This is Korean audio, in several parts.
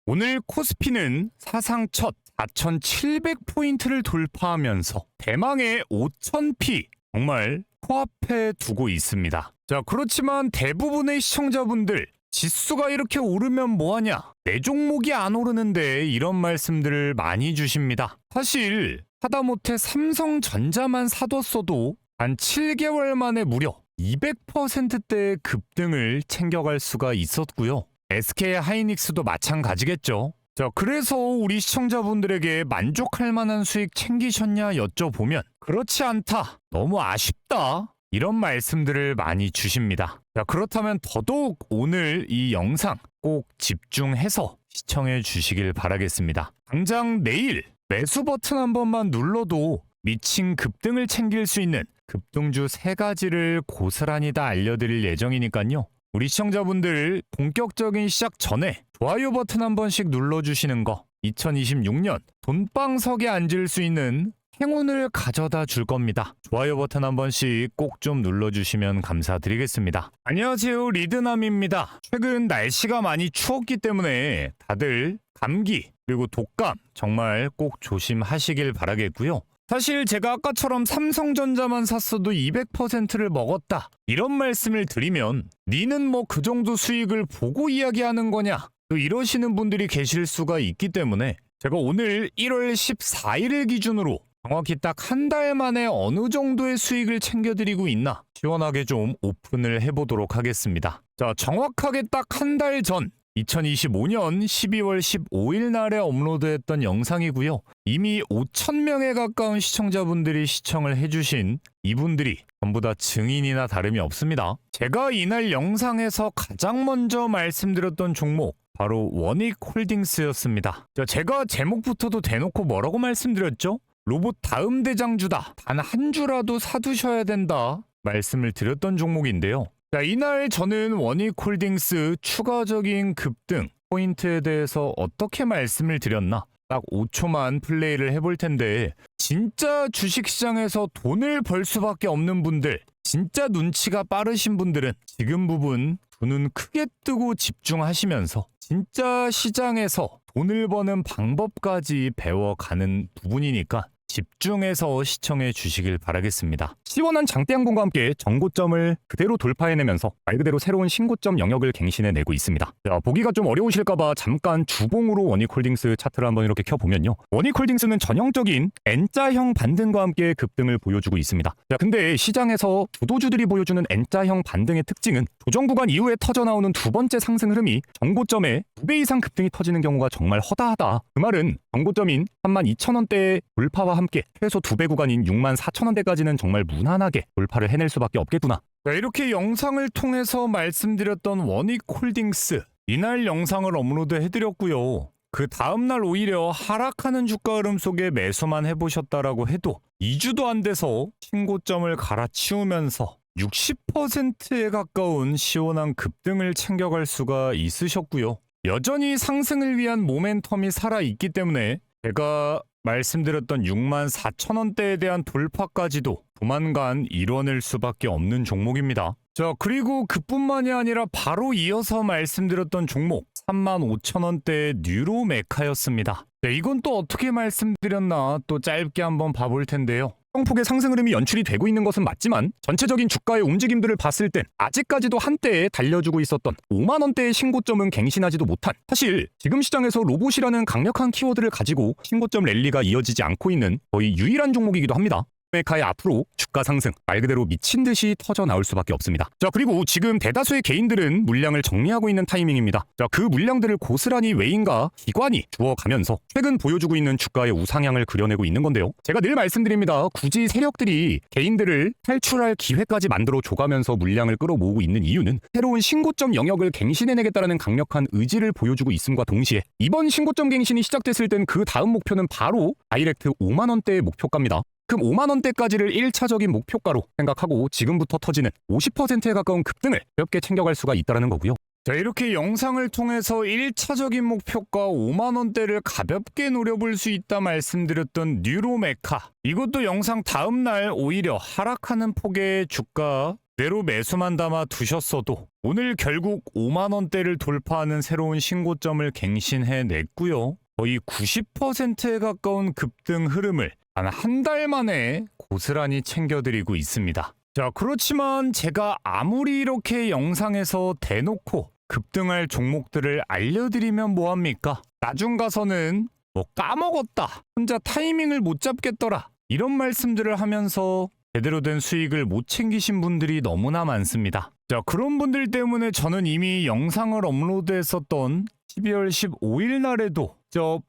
오늘 코스피는 사상 첫 4,700포인트를 돌파하면서 대망의 5,000피 정말 코앞에 두고 있습니다. 자, 그렇지만 대부분의 시청자분들 지수가 이렇게 오르면 뭐하냐? 내 종목이 안 오르는데 이런 말씀들을 많이 주십니다. 사실 하다못해 삼성전자만 사뒀어도 단 7개월 만에 무려 200%대의 급등을 챙겨갈 수가 있었고요. SK 하이닉스도 마찬가지겠죠. 자, 그래서 우리 시청자분들에게 만족할 만한 수익 챙기셨냐 여쭤보면 그렇지 않다, 너무 아쉽다, 이런 말씀들을 많이 주십니다. 자, 그렇다면 더더욱 오늘 이 영상 꼭 집중해서 시청해 주시길 바라겠습니다. 당장 내일 매수 버튼 한 번만 눌러도 미친 급등을 챙길 수 있는 급등주 3가지를 고스란히 다 알려드릴 예정이니까요. 우리 시청자분들 본격적인 시작 전에 좋아요 버튼 한 번씩 눌러주시는 거 2026년 돈방석에 앉을 수 있는 행운을 가져다 줄 겁니다. 좋아요 버튼 한 번씩 꼭 좀 눌러주시면 감사드리겠습니다. 안녕하세요, 리드남입니다. 최근 날씨가 많이 추웠기 때문에 다들 감기 그리고 독감 정말 꼭 조심하시길 바라겠고요. 사실 제가 아까처럼 삼성전자만 샀어도 200%를 먹었다 이런 말씀을 드리면 니는 뭐 그 정도 수익을 보고 이야기하는 거냐 또 이러시는 분들이 계실 수가 있기 때문에 제가 오늘 1월 14일을 기준으로 정확히 딱 한 달 만에 어느 정도의 수익을 챙겨드리고 있나 시원하게 좀 오픈을 해보도록 하겠습니다. 자, 정확하게 딱 한 달 전 2025년 12월 15일 날에 업로드했던 영상이고요. 이미 5,000명에 가까운 시청자분들이 시청을 해주신 이분들이 전부 다 증인이나 다름이 없습니다. 제가 이날 영상에서 가장 먼저 말씀드렸던 종목 바로 원익홀딩스였습니다. 제가 제목부터도 대놓고 뭐라고 말씀드렸죠? 로봇 다음 대장주다. 단 한 주라도 사두셔야 된다 말씀을 드렸던 종목인데요. 자, 이날 저는 원익홀딩스 추가적인 급등 포인트에 대해서 어떻게 말씀을 드렸나 딱 5초만 플레이를 해볼 텐데 진짜 주식시장에서 돈을 벌 수밖에 없는 분들, 진짜 눈치가 빠르신 분들은 지금 부분 두 눈 크게 뜨고 집중하시면서 진짜 시장에서 돈을 버는 방법까지 배워가는 부분이니까 집중해서 시청해 주시길 바라겠습니다. 시원한 장대양봉과 함께 전고점을 그대로 돌파해내면서 말 그대로 새로운 신고점 영역을 갱신해내고 있습니다. 자, 보기가 좀 어려우실까봐 잠깐 주봉으로 원익홀딩스 차트를 한번 이렇게 켜보면요. 원익홀딩스는 전형적인 N자형 반등과 함께 급등을 보여주고 있습니다. 자, 근데 시장에서 주도주들이 보여주는 N자형 반등의 특징은 조정 구간 이후에 터져나오는 두 번째 상승 흐름이 전고점에 2배 이상 급등이 터지는 경우가 정말 허다하다. 그 말은 전고점인 32,000원대의 돌파와 함께 최소 2배 구간인 64,000원대까지는 정말 무난하게 돌파를 해낼 수밖에 없겠구나. 자, 이렇게 영상을 통해서 말씀드렸던 원익홀딩스 이날 영상을 업로드 해드렸고요. 그 다음날 오히려 하락하는 주가 흐름 속에 매수만 해보셨다라고 해도 2주도 안 돼서 신고점을 갈아치우면서 60%에 가까운 시원한 급등을 챙겨갈 수가 있으셨고요. 여전히 상승을 위한 모멘텀이 살아있기 때문에 제가 말씀드렸던 64,000원대에 대한 돌파까지도 조만간 이뤄낼 수밖에 없는 종목입니다. 자, 그리고 그뿐만이 아니라 바로 이어서 말씀드렸던 종목 35,000원대의 뉴로메카였습니다. 네, 이건 또 어떻게 말씀드렸나 또 짧게 한번 봐볼 텐데요. 폭의 상승 흐름이 연출이 되고 있는 것은 맞지만 전체적인 주가의 움직임들을 봤을 땐 아직까지도 한때에 달려주고 있었던 5만원대의 신고점은 갱신하지도 못한, 사실 지금 시장에서 로봇이라는 강력한 키워드를 가지고 신고점 랠리가 이어지지 않고 있는 거의 유일한 종목이기도 합니다. 메카의 앞으로 주가 상승 말 그대로 미친 듯이 터져 나올 수밖에 없습니다. 자, 그리고 지금 대다수의 개인들은 물량을 정리하고 있는 타이밍입니다. 자, 그 물량들을 고스란히 외인과 기관이 주어가면서 최근 보여주고 있는 주가의 우상향을 그려내고 있는 건데요. 제가 늘 말씀드립니다. 굳이 세력들이 개인들을 탈출할 기회까지 만들어 줘가면서 물량을 끌어모으고 있는 이유는 새로운 신고점 영역을 갱신해내겠다는 강력한 의지를 보여주고 있음과 동시에 이번 신고점 갱신이 시작됐을 땐 그 다음 목표는 바로 다이렉트 5만원대의 목표가입니다. 그 5만원대까지를 1차적인 목표가로 생각하고 지금부터 터지는 50%에 가까운 급등을 가볍게 챙겨갈 수가 있다는 거고요. 자, 이렇게 영상을 통해서 1차적인 목표가 5만원대를 가볍게 노려볼 수 있다 말씀드렸던 뉴로메카, 이것도 영상 다음날 오히려 하락하는 폭의 주가 그대로 매수만 담아 두셨어도 오늘 결국 5만 원대를 돌파하는 새로운 신고점을 갱신해냈고요. 거의 90%에 가까운 급등 흐름을 단 한 달 만에 고스란히 챙겨드리고 있습니다. 자, 그렇지만 제가 아무리 이렇게 영상에서 대놓고 급등할 종목들을 알려드리면 뭐합니까? 나중 가서는 뭐 까먹었다, 혼자 타이밍을 못 잡겠더라, 이런 말씀들을 하면서 제대로 된 수익을 못 챙기신 분들이 너무나 많습니다. 자, 그런 분들 때문에 저는 이미 영상을 업로드했었던 12월 15일 날에도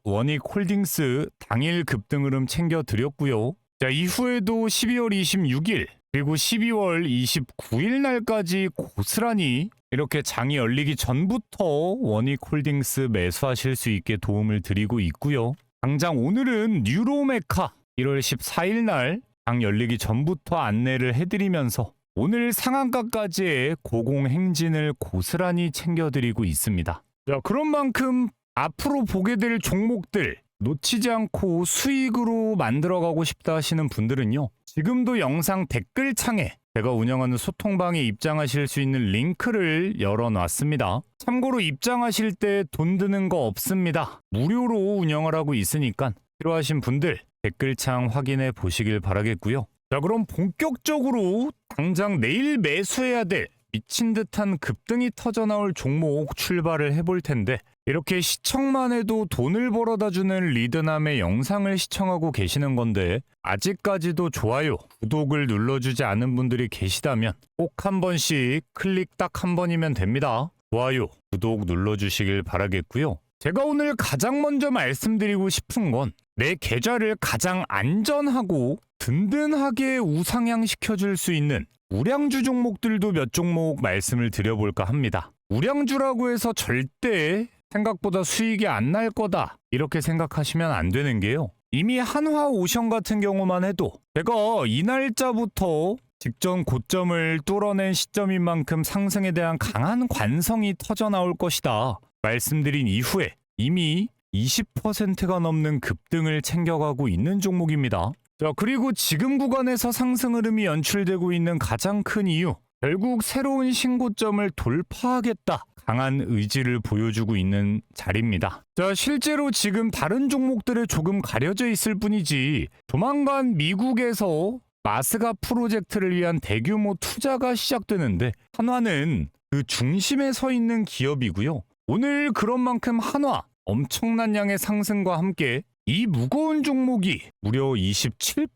원익홀딩스 당일 급등 흐름 챙겨드렸고요. 자, 이후에도 12월 26일 그리고 12월 29일 날까지 고스란히 이렇게 장이 열리기 전부터 원익홀딩스 매수하실 수 있게 도움을 드리고 있고요. 당장 오늘은 뉴로메카 1월 14일 날 장 열리기 전부터 안내를 해드리면서 오늘 상한가까지의 고공행진을 고스란히 챙겨드리고 있습니다. 자, 그런 만큼 앞으로 보게 될 종목들 놓치지 않고 수익으로 만들어가고 싶다 하시는 분들은요, 지금도 영상 댓글창에 제가 운영하는 소통방에 입장하실 수 있는 링크를 열어놨습니다. 참고로 입장하실 때 돈 드는 거 없습니다. 무료로 운영을 하고 있으니까 필요하신 분들 댓글창 확인해 보시길 바라겠고요. 자, 그럼 본격적으로 당장 내일 매수해야 될 미친 듯한 급등이 터져나올 종목 출발을 해볼 텐데, 이렇게 시청만 해도 돈을 벌어다 주는 리드남의 영상을 시청하고 계시는 건데 아직까지도 좋아요, 구독을 눌러주지 않은 분들이 계시다면 꼭 한 번씩 클릭 딱 한 번이면 됩니다. 좋아요, 구독 눌러주시길 바라겠고요. 제가 오늘 가장 먼저 말씀드리고 싶은 건 내 계좌를 가장 안전하고 든든하게 우상향시켜줄 수 있는 우량주 종목들도 몇 종목 말씀을 드려볼까 합니다. 우량주라고 해서 절대 생각보다 수익이 안 날 거다 이렇게 생각하시면 안 되는 게요, 이미 한화오션 같은 경우만 해도 제가 이 날짜부터 직전 고점을 뚫어낸 시점인 만큼 상승에 대한 강한 관성이 터져나올 것이다 말씀드린 이후에 이미 20%가 넘는 급등을 챙겨가고 있는 종목입니다. 자, 그리고 지금 구간에서 상승 흐름이 연출되고 있는 가장 큰 이유, 결국 새로운 신고점을 돌파하겠다 강한 의지를 보여주고 있는 자리입니다. 자, 실제로 지금 다른 종목들에 조금 가려져 있을 뿐이지 조만간 미국에서 마스가 프로젝트를 위한 대규모 투자가 시작되는데 한화는 그 중심에 서 있는 기업이고요. 오늘 그런 만큼 한화 엄청난 양의 상승과 함께 이 무거운 종목이 무려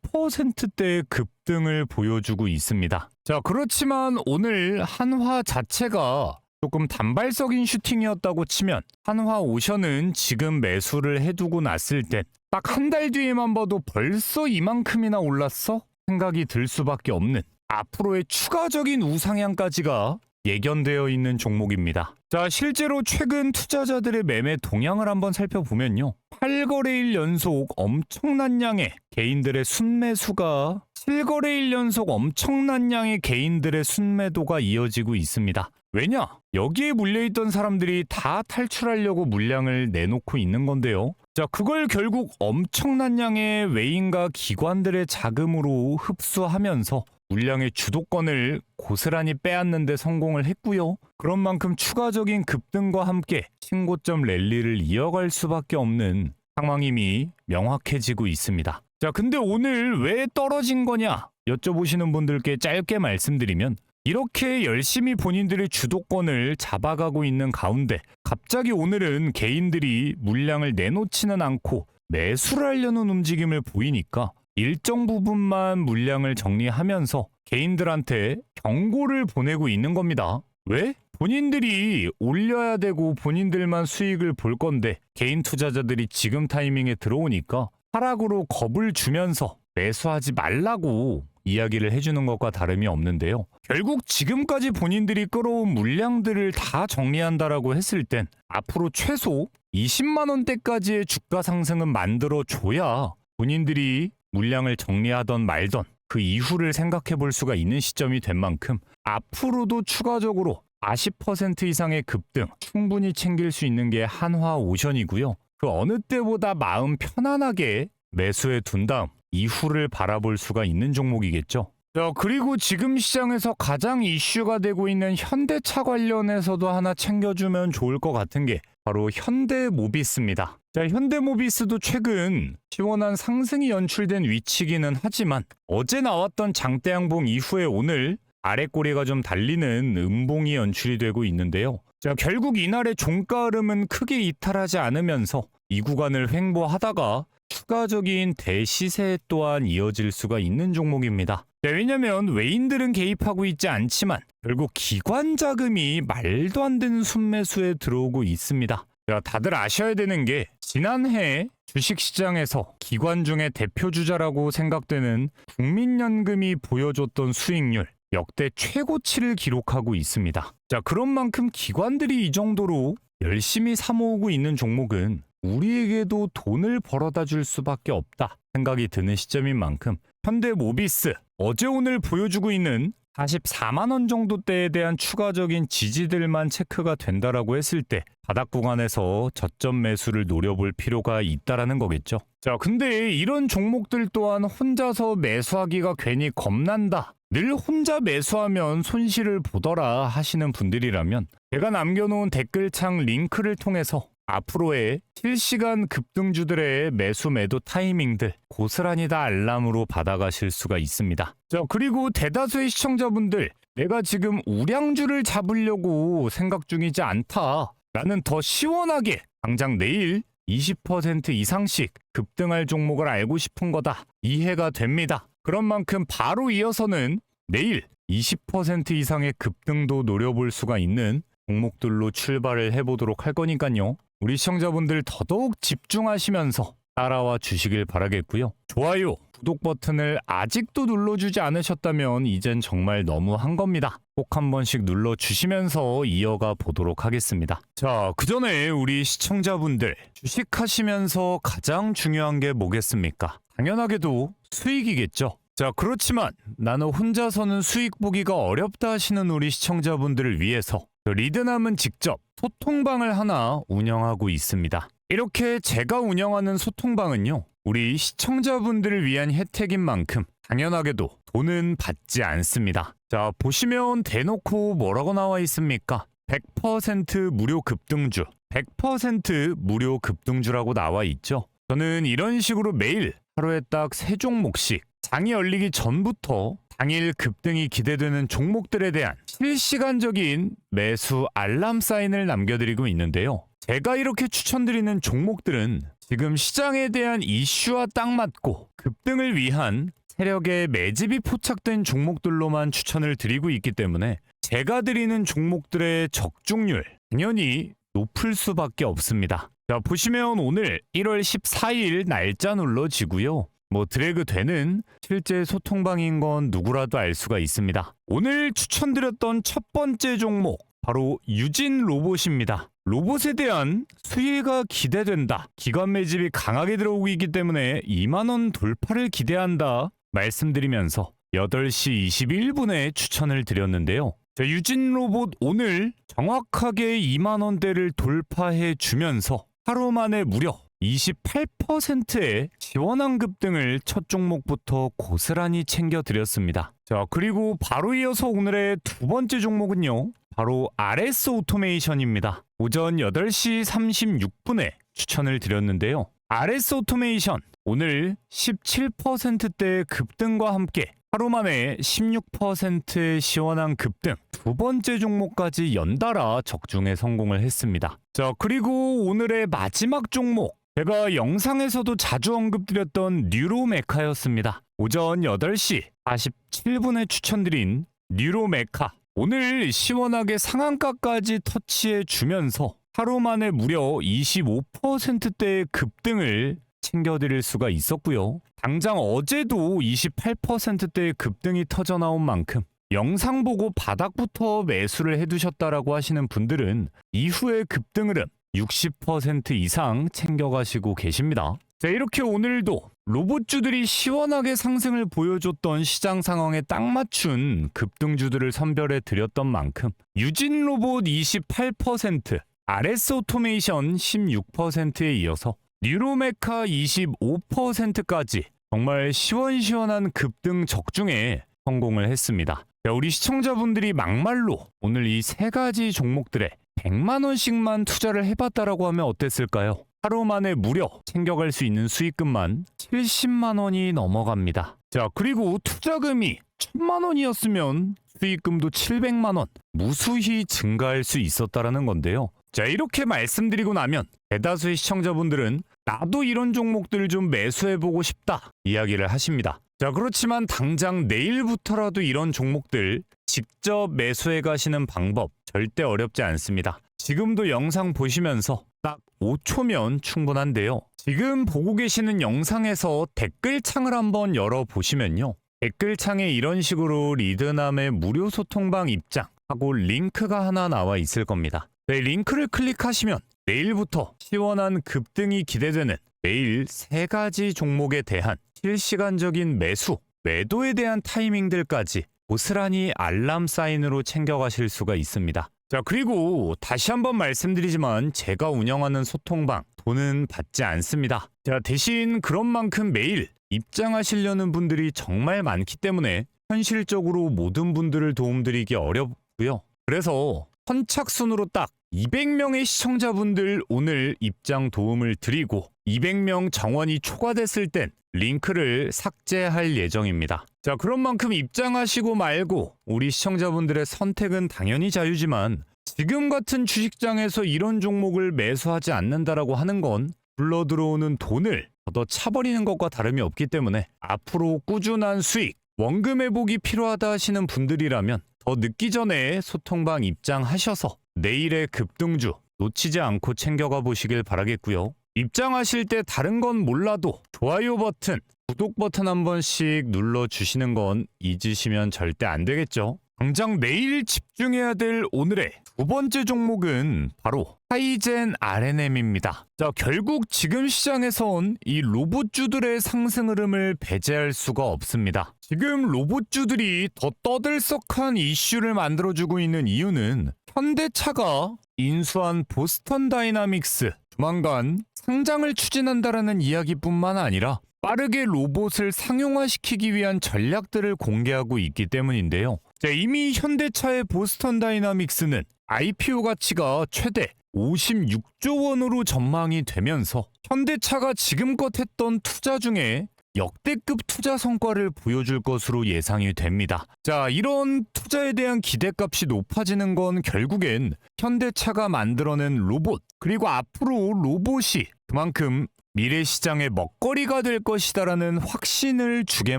27%대의 급등을 보여주고 있습니다. 자, 그렇지만 오늘 한화 자체가 조금 단발적인 슈팅이었다고 치면 한화오션은 지금 매수를 해두고 났을 땐 딱 한 달 뒤에만 봐도 벌써 이만큼이나 올랐어? 생각이 들 수밖에 없는 앞으로의 추가적인 우상향까지가 예견되어 있는 종목입니다. 자, 실제로 최근 투자자들의 매매 동향을 한번 살펴보면요, 8거래일 연속 엄청난 양의 개인들의 순매수가 7거래일 연속 엄청난 양의 개인들의 순매도가 이어지고 있습니다. 왜냐? 여기에 물려있던 사람들이 다 탈출하려고 물량을 내놓고 있는 건데요. 자, 그걸 결국 엄청난 양의 외인과 기관들의 자금으로 흡수하면서 물량의 주도권을 고스란히 빼앗는 데 성공을 했고요. 그런 만큼 추가적인 급등과 함께 신고점 랠리를 이어갈 수밖에 없는 상황이 이미 명확해지고 있습니다. 자, 근데 오늘 왜 떨어진 거냐 여쭤보시는 분들께 짧게 말씀드리면, 이렇게 열심히 본인들의 주도권을 잡아가고 있는 가운데 갑자기 오늘은 개인들이 물량을 내놓지는 않고 매수를 하려는 움직임을 보이니까 일정 부분만 물량을 정리하면서 개인들한테 경고를 보내고 있는 겁니다. 왜? 본인들이 올려야 되고 본인들만 수익을 볼 건데 개인 투자자들이 지금 타이밍에 들어오니까 하락으로 겁을 주면서 매수하지 말라고 이야기를 해주는 것과 다름이 없는데요. 결국 지금까지 본인들이 끌어온 물량들을 다 정리한다라고 했을 땐 앞으로 최소 20만 원대까지의 주가 상승은 만들어줘야 본인들이 물량을 정리하던 말던 그 이후를 생각해 볼 수가 있는 시점이 된 만큼 앞으로도 추가적으로 40% 이상의 급등 충분히 챙길 수 있는 게 한화오션이고요. 그 어느 때보다 마음 편안하게 매수해 둔 다음 이후를 바라볼 수가 있는 종목이겠죠. 자, 그리고 지금 시장에서 가장 이슈가 되고 있는 현대차 관련해서도 하나 챙겨주면 좋을 것 같은 게 바로 현대모비스입니다. 자, 현대모비스도 최근 시원한 상승이 연출된 위치기는 하지만 어제 나왔던 장대양봉 이후에 오늘 아래 꼬리가 좀 달리는 음봉이 연출이 되고 있는데요. 자, 결국 이날의 종가 흐름은 크게 이탈하지 않으면서 이 구간을 횡보하다가 추가적인 대시세 또한 이어질 수가 있는 종목입니다. 네, 왜냐면 외인들은 개입하고 있지 않지만 결국 기관 자금이 말도 안 되는 순매수에 들어오고 있습니다. 자, 다들 아셔야 되는 게 지난해 주식시장에서 기관 중에 대표주자라고 생각되는 국민연금이 보여줬던 수익률 역대 최고치를 기록하고 있습니다. 자, 그런 만큼 기관들이 이 정도로 열심히 사모으고 있는 종목은 우리에게도 돈을 벌어다 줄 수밖에 없다 생각이 드는 시점인 만큼 현대모비스 어제 오늘 보여주고 있는 44만 원 정도대에 대한 추가적인 지지들만 체크가 된다라고 했을 때 바닥 구간에서 저점 매수를 노려볼 필요가 있다라는 거겠죠. 자, 근데 이런 종목들 또한 혼자서 매수하기가 괜히 겁난다. 늘 혼자 매수하면 손실을 보더라 하시는 분들이라면 제가 남겨놓은 댓글창 링크를 통해서 앞으로의 실시간 급등주들의 매수 매도 타이밍들 고스란히 다 알람으로 받아가실 수가 있습니다. 자, 그리고 대다수의 시청자분들 내가 지금 우량주를 잡으려고 생각 중이지 않다 라는 더 시원하게 당장 내일 20% 이상씩 급등할 종목을 알고 싶은 거다 이해가 됩니다. 그런 만큼 바로 이어서는 내일 20% 이상의 급등도 노려볼 수가 있는 종목들로 출발을 해보도록 할 거니까요. 우리 시청자분들 더더욱 집중하시면서 따라와 주시길 바라겠고요. 좋아요, 구독 버튼을 아직도 눌러주지 않으셨다면 이젠 정말 너무한 겁니다. 꼭 한 번씩 눌러주시면서 이어가 보도록 하겠습니다. 자, 그 전에 우리 시청자분들 주식하시면서 가장 중요한 게 뭐겠습니까? 당연하게도 수익이겠죠. 자, 그렇지만 나는 혼자서는 수익 보기가 어렵다 하시는 우리 시청자분들을 위해서 리드남은 직접 소통방을 하나 운영하고 있습니다. 이렇게 제가 운영하는 소통방은요, 우리 시청자분들을 위한 혜택인 만큼 당연하게도 돈은 받지 않습니다. 자, 보시면 대놓고 뭐라고 나와 있습니까? 100% 무료 급등주, 100% 무료 급등주라고 나와 있죠. 저는 이런 식으로 매일 하루에 딱 3종목씩 장이 열리기 전부터 당일 급등이 기대되는 종목들에 대한 실시간적인 매수 알람 사인을 남겨드리고 있는데요. 제가 이렇게 추천드리는 종목들은 지금 시장에 대한 이슈와 딱 맞고 급등을 위한 세력의 매집이 포착된 종목들로만 추천을 드리고 있기 때문에 제가 드리는 종목들의 적중률 당연히 높을 수밖에 없습니다. 자, 보시면 오늘 1월 14일 날짜 눌러지고요. 드래그 되는 실제 소통방인 건 누구라도 알 수가 있습니다. 오늘 추천드렸던 첫 번째 종목 바로 유진 로봇입니다. 로봇에 대한 수혜가 기대된다. 기관 매집이 강하게 들어오고 있기 때문에 2만원 돌파를 기대한다 말씀드리면서 8시 21분에 추천을 드렸는데요. 자, 유진 로봇 오늘 정확하게 2만원대를 돌파해 주면서 하루 만에 무려 28%의 시원한 급등을 첫 종목부터 고스란히 챙겨드렸습니다. 자, 그리고 바로 이어서 오늘의 두 번째 종목은요, 바로 RS 오토메이션입니다. 오전 8시 36분에 추천을 드렸는데요. RS 오토메이션 오늘 17%대 급등과 함께 하루 만에 16%의 시원한 급등, 두 번째 종목까지 연달아 적중에 성공을 했습니다. 자, 그리고 오늘의 마지막 종목, 제가 영상에서도 자주 언급드렸던 뉴로메카였습니다. 오전 8시 47분에 추천드린 뉴로메카, 오늘 시원하게 상한가까지 터치해 주면서 하루 만에 무려 25%대의 급등을 챙겨드릴 수가 있었고요. 당장 어제도 28%대의 급등이 터져 나온 만큼 영상 보고 바닥부터 매수를 해두셨다라고 하시는 분들은 이후의 급등 흐름 60% 이상 챙겨가시고 계십니다. 자, 이렇게 오늘도 로봇주들이 시원하게 상승을 보여줬던 시장 상황에 딱 맞춘 급등주들을 선별해 드렸던 만큼 유진 로봇 28%, RS 오토메이션 16%에 이어서 뉴로메카 25%까지 정말 시원시원한 급등 적중에 성공을 했습니다. 자, 우리 시청자분들이 막말로 오늘 이 세 가지 종목들에 100만 원씩만 투자를 해봤다라고 하면 어땠을까요? 하루 만에 무려 챙겨갈 수 있는 수익금만 70만 원이 넘어갑니다. 자, 그리고 투자금이 1000만 원이었으면 수익금도 700만 원 무수히 증가할 수 있었다라는 건데요. 자, 이렇게 말씀드리고 나면 대다수의 시청자분들은 나도 이런 종목들을 좀 매수해보고 싶다 이야기를 하십니다. 자, 그렇지만 당장 내일부터라도 이런 종목들 직접 매수해 가시는 방법 절대 어렵지 않습니다. 지금도 영상 보시면서 딱 5초면 충분한데요. 지금 보고 계시는 영상에서 댓글창을 한번 열어보시면요. 댓글창에 이런 식으로 리드남의 무료 소통방 입장 하고 링크가 하나 나와 있을 겁니다. 네, 링크를 클릭하시면 내일부터 시원한 급등이 기대되는 매일 3가지 종목에 대한 실시간적인 매수, 매도에 대한 타이밍들까지 고스란히 알람 사인으로 챙겨가실 수가 있습니다. 자, 그리고 다시 한번 말씀드리지만 제가 운영하는 소통방 돈은 받지 않습니다. 자, 대신 그런 만큼 매일 입장하시려는 분들이 정말 많기 때문에 현실적으로 모든 분들을 도움드리기 어렵고요. 그래서 선착순으로 딱 200명의 시청자분들 오늘 입장 도움을 드리고 200명 정원이 초과됐을 땐 링크를 삭제할 예정입니다. 자, 그런 만큼 입장하시고 말고 우리 시청자분들의 선택은 당연히 자유지만 지금 같은 주식장에서 이런 종목을 매수하지 않는다라고 하는 건 불러 들어오는 돈을 걷어 차버리는 것과 다름이 없기 때문에 앞으로 꾸준한 수익, 원금 회복이 필요하다 하시는 분들이라면 더 늦기 전에 소통방 입장하셔서 내일의 급등주 놓치지 않고 챙겨가 보시길 바라겠고요. 입장하실 때 다른 건 몰라도 좋아요 버튼, 구독 버튼 한 번씩 눌러주시는 건 잊으시면 절대 안 되겠죠. 당장 내일 집중해야 될 오늘의 두 번째 종목은 바로 하이젠 RNM입니다. 자, 결국 지금 시장에선 이 로봇주들의 상승 흐름을 배제할 수가 없습니다. 지금 로봇주들이 더 떠들썩한 이슈를 만들어주고 있는 이유는 현대차가 인수한 보스턴 다이나믹스 조만간 상장을 추진한다라는 이야기뿐만 아니라 빠르게 로봇을 상용화시키기 위한 전략들을 공개하고 있기 때문인데요. 자, 이미 현대차의 보스턴 다이나믹스는 IPO 가치가 최대 56조 원으로 전망이 되면서 현대차가 지금껏 했던 투자 중에 역대급 투자 성과를 보여줄 것으로 예상이 됩니다. 자, 이런 투자에 대한 기대값이 높아지는 건 결국엔 현대차가 만들어낸 로봇, 그리고 앞으로 로봇이 그만큼 미래 시장의 먹거리가 될 것이다라는 확신을 주게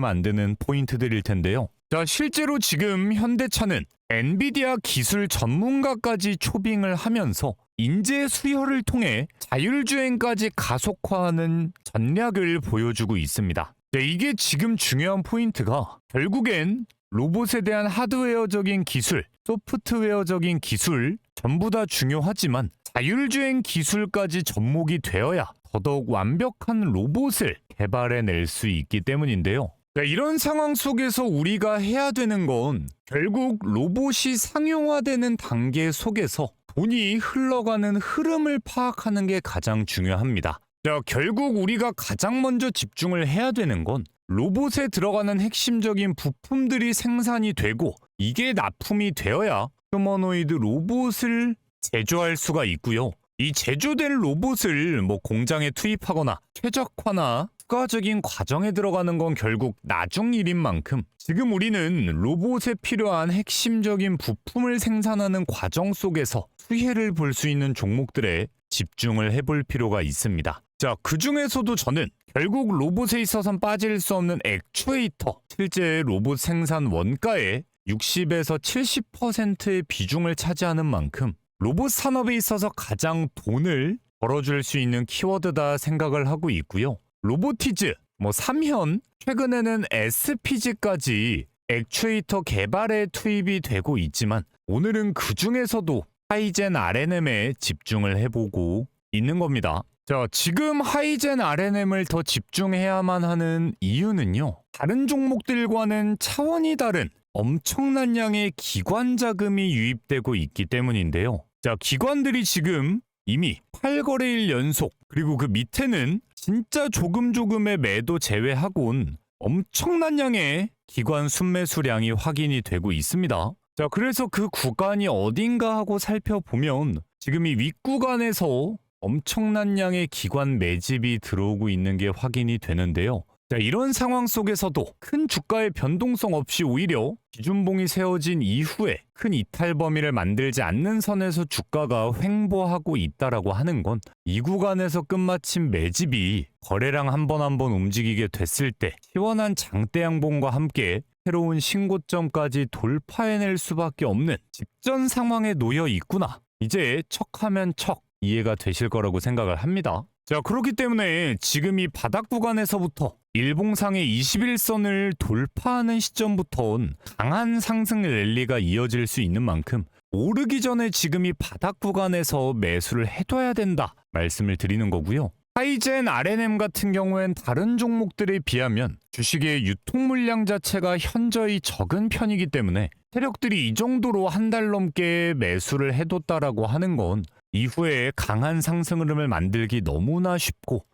만드는 포인트들일 텐데요. 자, 실제로 지금 현대차는 엔비디아 기술 전문가까지 초빙을 하면서 인재 수혈을 통해 자율주행까지 가속화하는 전략을 보여주고 있습니다. 네, 이게 지금 중요한 포인트가 결국엔 로봇에 대한 하드웨어적인 기술, 소프트웨어적인 기술 전부 다 중요하지만 자율주행 기술까지 접목이 되어야 더더욱 완벽한 로봇을 개발해낼 수 있기 때문인데요. 자, 이런 상황 속에서 우리가 해야 되는 건 결국 로봇이 상용화되는 단계 속에서 돈이 흘러가는 흐름을 파악하는 게 가장 중요합니다. 자, 결국 우리가 가장 먼저 집중을 해야 되는 건 로봇에 들어가는 핵심적인 부품들이 생산이 되고 이게 납품이 되어야 휴머노이드 로봇을 제조할 수가 있고요. 이 제조된 로봇을 공장에 투입하거나 최적화나 추가적인 과정에 들어가는 건 결국 나중 일인 만큼 지금 우리는 로봇에 필요한 핵심적인 부품을 생산하는 과정 속에서 수혜를 볼 수 있는 종목들에 집중을 해볼 필요가 있습니다. 자, 그 중에서도 저는 결국 로봇에 있어선 빠질 수 없는 액추에이터, 실제 로봇 생산 원가의 60에서 70%의 비중을 차지하는 만큼 로봇 산업에 있어서 가장 돈을 벌어줄 수 있는 키워드다 생각을 하고 있고요. 로보티즈, 삼현, 최근에는 SPG까지 액추에이터 개발에 투입이 되고 있지만 오늘은 그 중에서도 하이젠 RNM에 집중을 해보고 있는 겁니다. 자, 지금 하이젠 RNM을 더 집중해야만 하는 이유는요. 다른 종목들과는 차원이 다른 엄청난 양의 기관 자금이 유입되고 있기 때문인데요. 자, 기관들이 지금 이미 8거래일 연속, 그리고 그 밑에는 진짜 조금의 매도 제외하곤 엄청난 양의 기관 순매수량이 확인이 되고 있습니다. 자, 그래서 그 구간이 어딘가 하고 살펴보면 지금 이 윗구간에서 엄청난 양의 기관 매집이 들어오고 있는 게 확인이 되는데요. 자, 이런 상황 속에서도 큰 주가의 변동성 없이 오히려 기준봉이 세워진 이후에 큰 이탈 범위를 만들지 않는 선에서 주가가 횡보하고 있다라고 하는 건 이 구간에서 끝마친 매집이 거래량 한 번 한 번 움직이게 됐을 때 시원한 장대 양봉과 함께 새로운 신고점까지 돌파해낼 수밖에 없는 직전 상황에 놓여 있구나. 이제 척하면 척 이해가 되실 거라고 생각을 합니다. 자, 그렇기 때문에 지금 이 바닥 구간에서부터 일봉상의 21선을 돌파하는 시점부터는 강한 상승 랠리가 이어질 수 있는 만큼 오르기 전에 지금 이 바닥 구간에서 매수를 해둬야 된다 말씀을 드리는 거고요. 하이젠 R&M 같은 경우엔 다른 종목들에 비하면 주식의 유통 물량 자체가 현저히 적은 편이기 때문에 세력들이 이 정도로 한 달 넘게 매수를 해뒀다라고 하는 건 이후에 강한 상승 흐름을 만들기 너무나 쉽고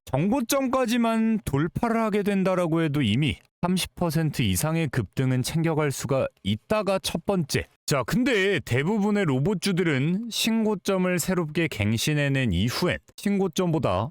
정고점까지만 돌파를 하게 된다라고 해도 이미 30% 이상의 급등은 챙겨갈 수가 있다가 첫 번째. 자, 근데 대부분의 로봇주들은 신고점을 새롭게 갱신해낸 이후엔 신고점보다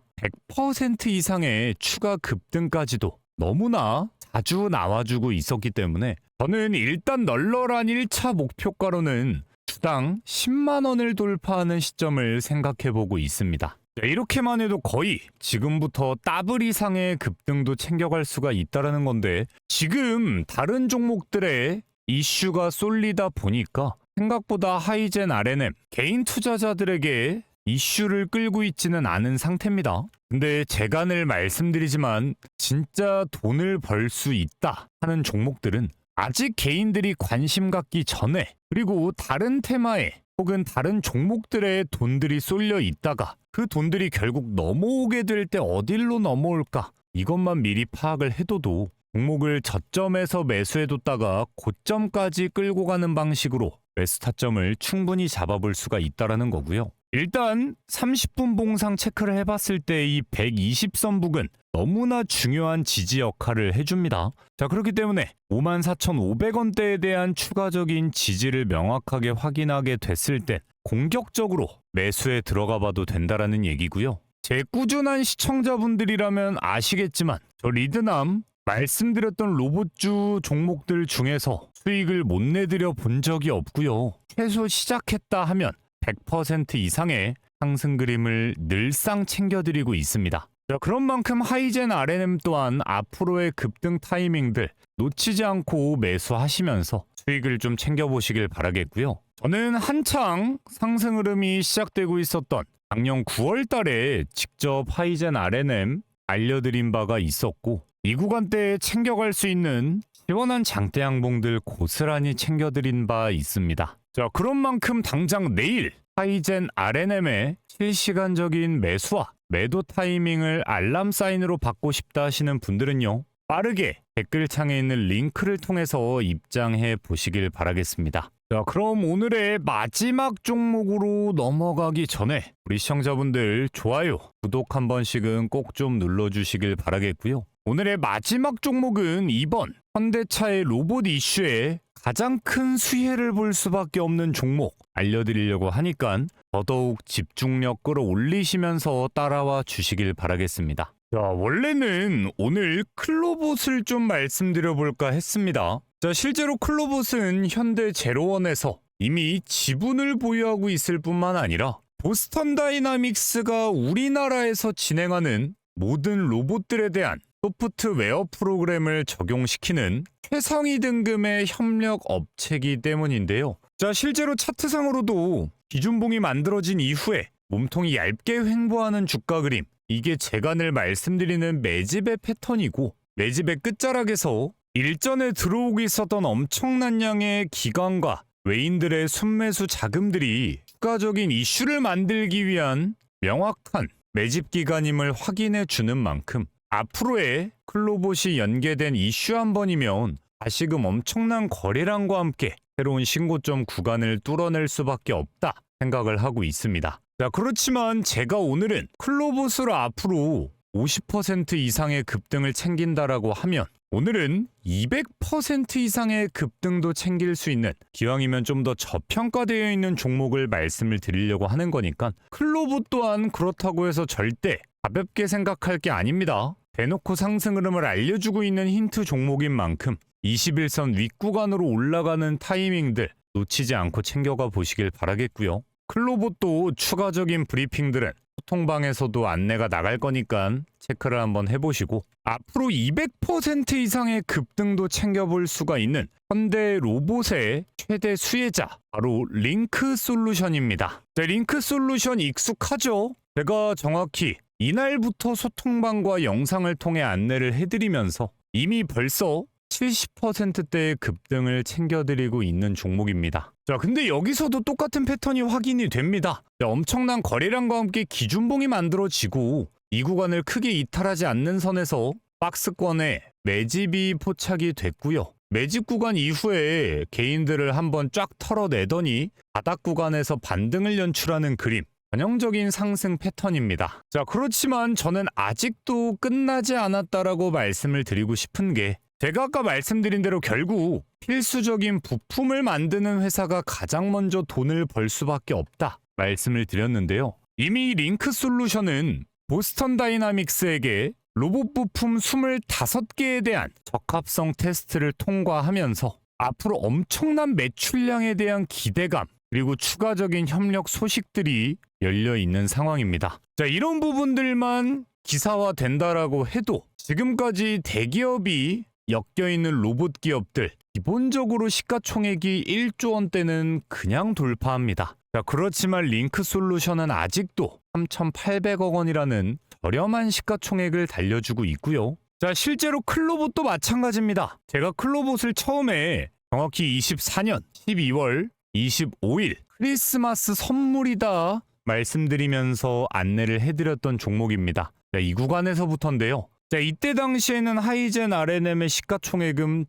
100% 이상의 추가 급등까지도 너무나 자주 나와주고 있었기 때문에 저는 일단 널널한 1차 목표가로는 주당 10만 원을 돌파하는 시점을 생각해보고 있습니다. 이렇게만 해도 거의 지금부터 더블 이상의 급등도 챙겨갈 수가 있다는 건데 지금 다른 종목들의 이슈가 쏠리다 보니까 생각보다 하이젠 R&M 개인 투자자들에게 이슈를 끌고 있지는 않은 상태입니다. 근데 제가 늘 말씀드리지만 진짜 돈을 벌 수 있다 하는 종목들은 아직 개인들이 관심 갖기 전에 그리고 다른 테마에 혹은 다른 종목들의 돈들이 쏠려 있다가 그 돈들이 결국 넘어오게 될 때 어딜로 넘어올까 이것만 미리 파악을 해둬도 종목을 저점에서 매수해뒀다가 고점까지 끌고 가는 방식으로 매수 타점을 충분히 잡아볼 수가 있다는 거고요. 일단 30분 봉상 체크를 해봤을 때 이 120선 부근 너무나 중요한 지지 역할을 해줍니다. 자, 그렇기 때문에 54,500원대에 대한 추가적인 지지를 명확하게 확인하게 됐을 때 공격적으로 매수에 들어가 봐도 된다라는 얘기고요. 제 꾸준한 시청자분들이라면 아시겠지만 저 리드남 말씀드렸던 로봇주 종목들 중에서 수익을 못 내드려 본 적이 없고요. 최소 시작했다 하면 100% 이상의 상승 그림을 늘상 챙겨드리고 있습니다. 자, 그런 만큼 하이젠 R&M 또한 앞으로의 급등 타이밍들 놓치지 않고 매수하시면서 수익을 좀 챙겨보시길 바라겠고요. 저는 한창 상승 흐름이 시작되고 있었던 작년 9월 달에 직접 하이젠 R&M 알려드린 바가 있었고 이 구간대에 챙겨갈 수 있는 시원한 장대 양봉들 고스란히 챙겨드린 바 있습니다. 자, 그런 만큼 당장 내일 하이젠 R&M의 실시간적인 매수와 매도 타이밍을 알람 사인으로 받고 싶다 하시는 분들은요. 빠르게 댓글창에 있는 링크를 통해서 입장해 보시길 바라겠습니다. 자, 그럼 오늘의 마지막 종목으로 넘어가기 전에 우리 시청자분들 좋아요, 구독 한 번씩은 꼭 좀 눌러주시길 바라겠고요. 오늘의 마지막 종목은 이번 현대차의 로봇 이슈에 가장 큰 수혜를 볼 수밖에 없는 종목 알려드리려고 하니까 더더욱 집중력 끌어올리시면서 따라와 주시길 바라겠습니다. 자, 원래는 오늘 클로봇을 좀 말씀드려볼까 했습니다. 자, 실제로 클로봇은 현대 제로원에서 이미 지분을 보유하고 있을 뿐만 아니라 보스턴 다이나믹스가 우리나라에서 진행하는 모든 로봇들에 대한 소프트웨어 프로그램을 적용시키는 최상위 등급의 협력 업체이기 때문인데요. 자, 실제로 차트상으로도 기준봉이 만들어진 이후에 몸통이 얇게 횡보하는 주가 그림, 이게 제가 늘 말씀드리는 매집의 패턴이고 매집의 끝자락에서 일전에 들어오고 있었던 엄청난 양의 기관과 외인들의 순매수 자금들이 추가적인 이슈를 만들기 위한 명확한 매집 기간임을 확인해 주는 만큼 앞으로의 클로봇이 연계된 이슈 한 번이면 다시금 엄청난 거래량과 함께 새로운 신고점 구간을 뚫어낼 수밖에 없다 생각을 하고 있습니다. 자, 그렇지만 제가 오늘은 클로봇으로 앞으로 50% 이상의 급등을 챙긴다라고 하면 오늘은 200% 이상의 급등도 챙길 수 있는, 기왕이면 좀 더 저평가되어 있는 종목을 말씀을 드리려고 하는 거니까 클로브 또한 그렇다고 해서 절대 가볍게 생각할 게 아닙니다. 대놓고 상승 흐름을 알려주고 있는 힌트 종목인 만큼 21선 윗구간으로 올라가는 타이밍들 놓치지 않고 챙겨가 보시길 바라겠고요. 클로봇도 추가적인 브리핑들은 소통방에서도 안내가 나갈 거니까 체크를 한번 해보시고, 앞으로 200% 이상의 급등도 챙겨볼 수가 있는 현대 로봇의 최대 수혜자, 바로 링크솔루션입니다. 링크솔루션 익숙하죠? 제가 정확히 이날부터 소통방과 영상을 통해 안내를 해드리면서 이미 벌써 70%대의 급등을 챙겨드리고 있는 종목입니다. 자, 근데 여기서도 똑같은 패턴이 확인이 됩니다. 자, 엄청난 거래량과 함께 기준봉이 만들어지고 이 구간을 크게 이탈하지 않는 선에서 박스권에 매집이 포착이 됐고요. 매집 구간 이후에 개인들을 한번 쫙 털어내더니 바닥 구간에서 반등을 연출하는 그림, 전형적인 상승 패턴입니다. 자, 그렇지만 저는 아직도 끝나지 않았다라고 말씀을 드리고 싶은 게, 제가 아까 말씀드린 대로 결국 필수적인 부품을 만드는 회사가 가장 먼저 돈을 벌 수밖에 없다 말씀을 드렸는데요. 이미 링크솔루션은 보스턴 다이나믹스에게 로봇 부품 25개에 대한 적합성 테스트를 통과하면서 앞으로 엄청난 매출량에 대한 기대감, 그리고 추가적인 협력 소식들이 열려 있는 상황입니다. 자, 이런 부분들만 기사화 된다라고 해도 지금까지 대기업이 엮여있는 로봇 기업들 기본적으로 시가총액이 1조 원대는 그냥 돌파합니다. 자, 그렇지만 링크솔루션은 아직도 3,800억 원이라는 저렴한 시가총액을 달려주고 있고요. 자, 실제로 클로봇도 마찬가지입니다. 제가 클로봇을 처음에 정확히 24년 12월 25일 크리스마스 선물이다 말씀드리면서 안내를 해드렸던 종목입니다. 자, 이 구간에서부터인데요. 자, 이때 당시에는 하이젠 RNM의 시가총액은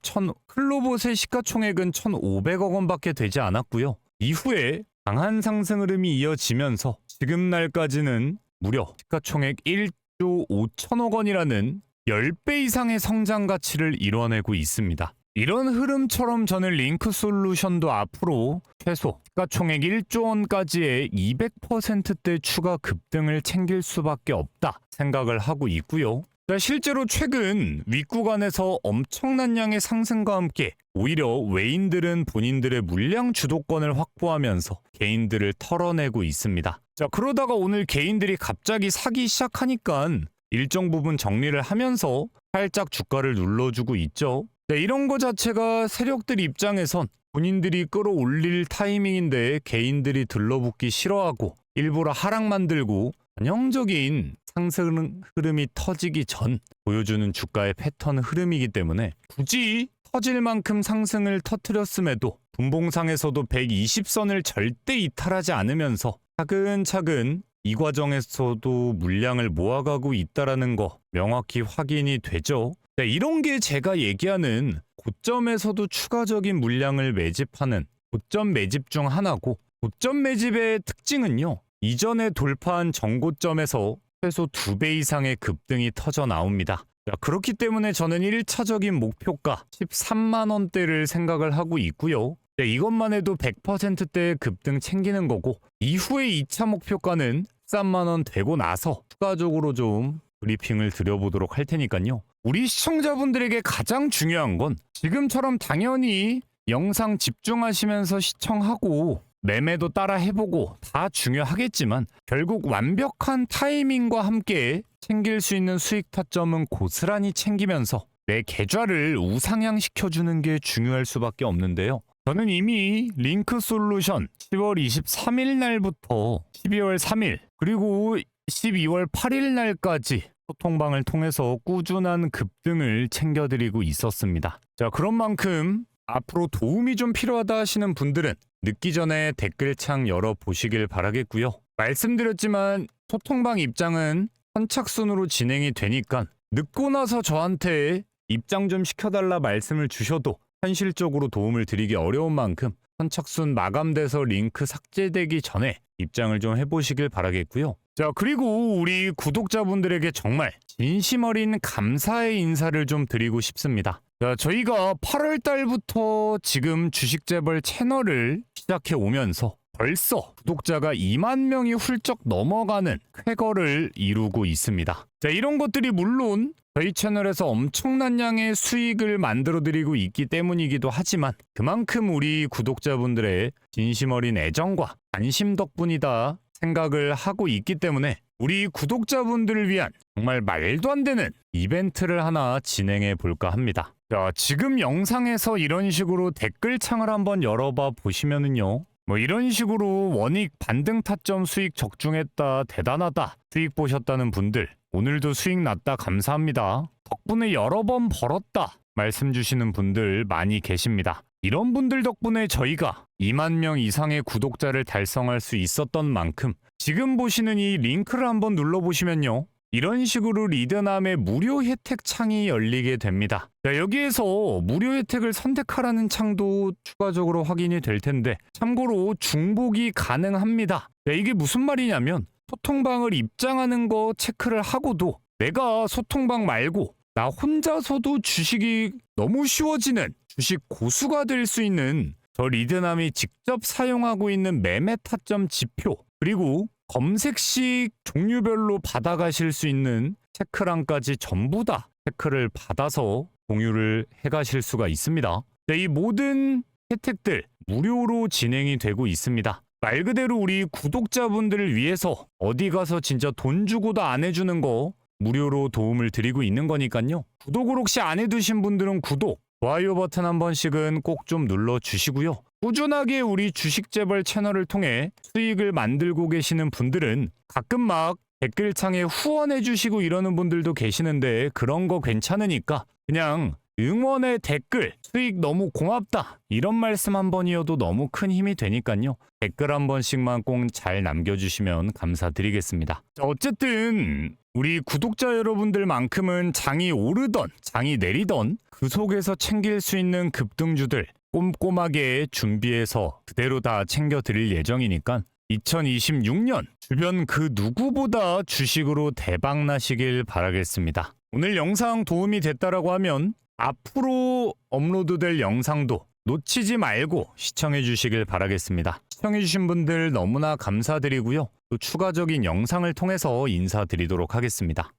클로봇의 시가총액은 1,500억 원밖에 되지 않았고요. 이후에 강한 상승 흐름이 이어지면서 지금 날까지는 무려 시가총액 1조 5천억 원이라는 10배 이상의 성장 가치를 이뤄내고 있습니다. 이런 흐름처럼 저는 링크솔루션도 앞으로 최소 시가총액 1조 원까지의 200%대 추가 급등을 챙길 수밖에 없다 생각을 하고 있고요. 자, 실제로 최근 윗구간에서 엄청난 양의 상승과 함께 오히려 외인들은 본인들의 물량 주도권을 확보하면서 개인들을 털어내고 있습니다. 자, 그러다가 오늘 개인들이 갑자기 사기 시작하니까 일정 부분 정리를 하면서 살짝 주가를 눌러주고 있죠. 네, 이런 거 자체가 세력들 입장에선 본인들이 끌어올릴 타이밍인데 개인들이 들러붙기 싫어하고 일부러 하락 만들고 전형적인 상승 흐름이 터지기 전 보여주는 주가의 패턴 흐름이기 때문에 굳이 터질 만큼 상승을 터뜨렸음에도 분봉상에서도 120선을 절대 이탈하지 않으면서 차근차근 이 과정에서도 물량을 모아가고 있다라는 거 명확히 확인이 되죠. 네, 이런 게 제가 얘기하는 고점에서도 추가적인 물량을 매집하는 고점 매집 중 하나고, 고점 매집의 특징은요, 이전에 돌파한 정고점에서 최소 2배 이상의 급등이 터져 나옵니다. 자, 그렇기 때문에 저는 1차적인 목표가 13만 원대를 생각을 하고 있고요. 네, 이것만 해도 100%대의 급등 챙기는 거고, 이후에 2차 목표가는 13만 원 되고 나서 추가적으로 좀 브리핑을 드려보도록 할 테니까요. 우리 시청자분들에게 가장 중요한 건 지금처럼 당연히 영상 집중하시면서 시청하고 매매도 따라 해보고 다 중요하겠지만 결국 완벽한 타이밍과 함께 챙길 수 있는 수익 타점은 고스란히 챙기면서 내 계좌를 우상향시켜주는 게 중요할 수밖에 없는데요. 저는 이미 링크솔루션 10월 23일 날부터 12월 3일 그리고 12월 8일 날까지 소통방을 통해서 꾸준한 급등을 챙겨드리고 있었습니다. 자, 그런 만큼 앞으로 도움이 좀 필요하다 하시는 분들은 늦기 전에 댓글창 열어보시길 바라겠고요. 말씀드렸지만 소통방 입장은 선착순으로 진행이 되니까 늦고 나서 저한테 입장 좀 시켜달라 말씀을 주셔도 현실적으로 도움을 드리기 어려운 만큼 선착순 마감돼서 링크 삭제되기 전에 입장을 좀 해보시길 바라겠고요. 자, 그리고 우리 구독자분들에게 정말 진심 어린 감사의 인사를 좀 드리고 싶습니다. 자, 저희가 8월 달부터 지금 주식재벌 채널을 시작해 오면서 벌써 구독자가 2만 명이 훌쩍 넘어가는 쾌거를 이루고 있습니다. 자, 이런 것들이 물론 저희 채널에서 엄청난 양의 수익을 만들어드리고 있기 때문이기도 하지만 그만큼 우리 구독자분들의 진심 어린 애정과 관심 덕분이다 생각을 하고 있기 때문에 우리 구독자분들을 위한 정말 말도 안 되는 이벤트를 하나 진행해 볼까 합니다. 자, 지금 영상에서 이런 식으로 댓글창을 한번 열어봐 보시면은요. 뭐 이런 식으로 원익 반등 타점 수익 적중했다 대단하다 수익 보셨다는 분들 오늘도 수익 났다 감사합니다 덕분에 여러 번 벌었다 말씀 주시는 분들 많이 계십니다. 이런 분들 덕분에 저희가 2만 명 이상의 구독자를 달성할 수 있었던 만큼 지금 보시는 이 링크를 한번 눌러보시면요. 이런 식으로 리드남의 무료 혜택 창이 열리게 됩니다. 자, 여기에서 무료 혜택을 선택하라는 창도 추가적으로 확인이 될 텐데 참고로 중복이 가능합니다. 자, 이게 무슨 말이냐면 소통방을 입장하는 거 체크를 하고도 내가 소통방 말고 나 혼자서도 주식이 너무 쉬워지는 주식 고수가 될 수 있는 저 리드남이 직접 사용하고 있는 매매 타점 지표 그리고 검색식 종류별로 받아가실 수 있는 체크란까지 전부 다 체크를 받아서 공유를 해가실 수가 있습니다. 네, 이 모든 혜택들 무료로 진행이 되고 있습니다. 말 그대로 우리 구독자분들을 위해서 어디 가서 진짜 돈 주고도 안 해주는 거 무료로 도움을 드리고 있는 거니까요. 구독을 혹시 안 해두신 분들은 구독, 좋아요 버튼 한 번씩은 꼭 좀 눌러주시고요. 꾸준하게 우리 주식재벌 채널을 통해 수익을 만들고 계시는 분들은 가끔 막 댓글창에 후원해주시고 이러는 분들도 계시는데 그런 거 괜찮으니까 그냥 응원의 댓글 수익 너무 고맙다 이런 말씀 한 번이어도 너무 큰 힘이 되니까요. 댓글 한 번씩만 꼭 잘 남겨주시면 감사드리겠습니다. 자, 어쨌든 우리 구독자 여러분들만큼은 장이 오르던 장이 내리던 그 속에서 챙길 수 있는 급등주들 꼼꼼하게 준비해서 그대로 다 챙겨드릴 예정이니까 2026년 주변 그 누구보다 주식으로 대박 나시길 바라겠습니다. 오늘 영상 도움이 됐다라고 하면 앞으로 업로드될 영상도 놓치지 말고 시청해 주시길 바라겠습니다. 시청해 주신 분들 너무나 감사드리고요. 또 추가적인 영상을 통해서 인사드리도록 하겠습니다.